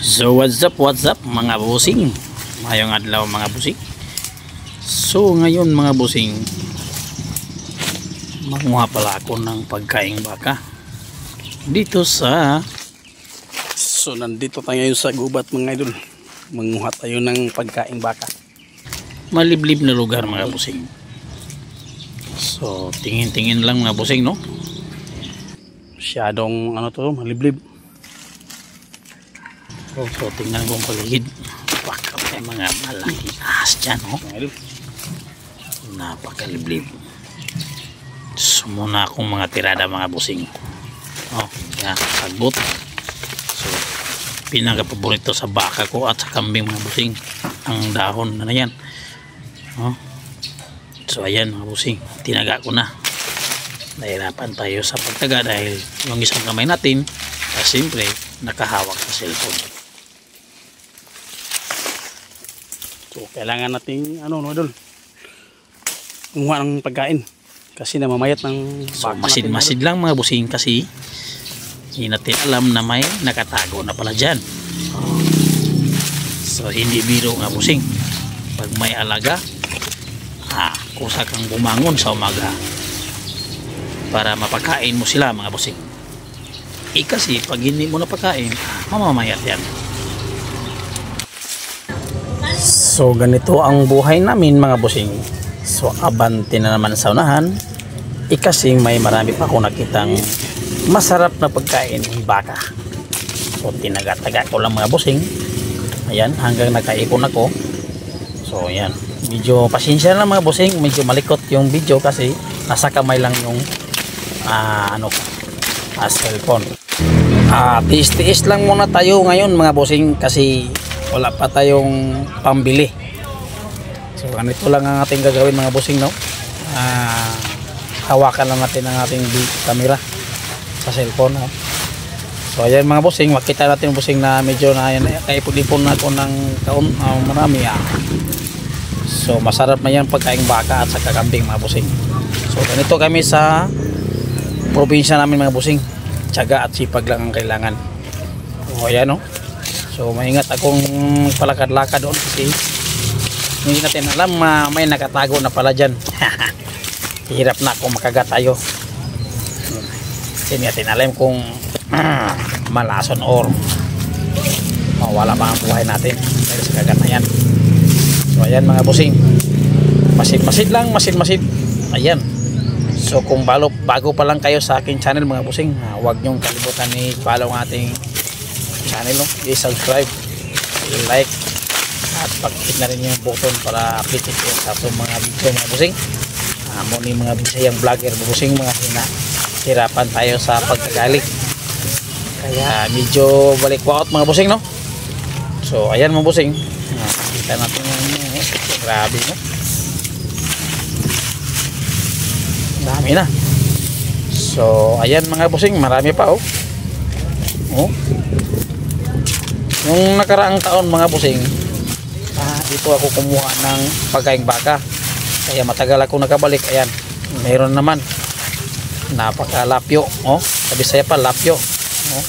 So what's up mga busing, mayong adlaw mga busing. So ngayon mga busing, manguha pala ako ng pagkaing baka dito sa, so nandito tayo ngayon sa gubat mga idol. Manguha tayo ng pagkaing baka, maliblib na lugar mga busing. So tingin-tingin lang mga busing, no, masyadong ano to, maliblib. So tingnan kong paligid, baka may mga malaking ahas dyan, oh. Napakaliblib. So muna akong mga tirada mga busing, oh, kaya sagbot. So pinaka-paborito sa baka ko at sa kambing mga busing, ang dahon na yan, oh. So ayan mga busing, tinaga ko na. Nahirapan tayo sa pagtaga dahil yung isang kamay natin siyempre nakahawak sa cellphone. So kailangan nating ano, no, idol, kumuha ng pagkain kasi namamayat ng baka. So masid-masid lang mga busing kasi hindi natin alam na may nakatago na pala dyan. So hindi biro nga busing, pag may alaga, kusa kang bumangon sa umaga para mapakain mo sila mga busing. Kasi pag hindi mo napakain, mamamayat yan. So ganito ang buhay namin mga busing. So abante na naman sa unahan, kasi may marami pa akong nakitang masarap na pagkain ng baka. So tinaga-taga ko lang mga busing. Ayan, hanggang nakaipon ako. So ayan, medyo pasensya lang mga busing, medyo malikot yung video kasi nasa kamay lang yung cellphone. Tiis-tiis lang muna tayo ngayon mga busing kasi wala pa tayong pambili. So ganito lang ang ating gagawin mga busing, no. Hawakan lang natin ang ating camera sa cellphone, no? So ayan mga busing, makita natin busing na medyo na kaipon-ipon na ako ng marami. So masarap na yan pagkaing baka at sa kakambing mga busing. So ganito kami sa probinsya namin mga busing, tiyaga at sipag lang ang kailangan. So ayan, no. So maingat akong palakad-lakad doon kasi hindi natin alam, may nakatago na pala dyan. Hirap na akong makagat tayo kasi hindi natin alam kung malason or mawala pa ang buhay natin dahil sa kagat na yan. So ayan mga busing, masid-masid lang, masid-masid. Ayan. So kung bago pa lang kayo sa aking channel mga busing, huwag nyong kalimutan i-follow ang ating channel, no? I-subscribe, i-like at pag-hit na rin yung button para update kayo sa mga video mga busing. Muna mga bisayang vlogger mga busing, mga hirapan tayo sa pagkagaling kaya medyo balik-wakot mga busing, no? So ayan mga busing, kita natin yung grabe, no? Dami na. So ayan mga busing, marami pa, oh. Nung nakaraang taon mga busing, dito ako kumuha ng pagkaing baka kaya matagal ako nakabalik. Ayan, mayroon naman, napakalapyo, oh. Sabi saya pa lapyo, oh.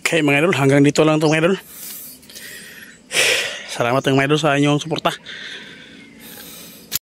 Okay mga idol, hanggang dito lang ito mga idol. Salamat mga idol sa inyong suporta.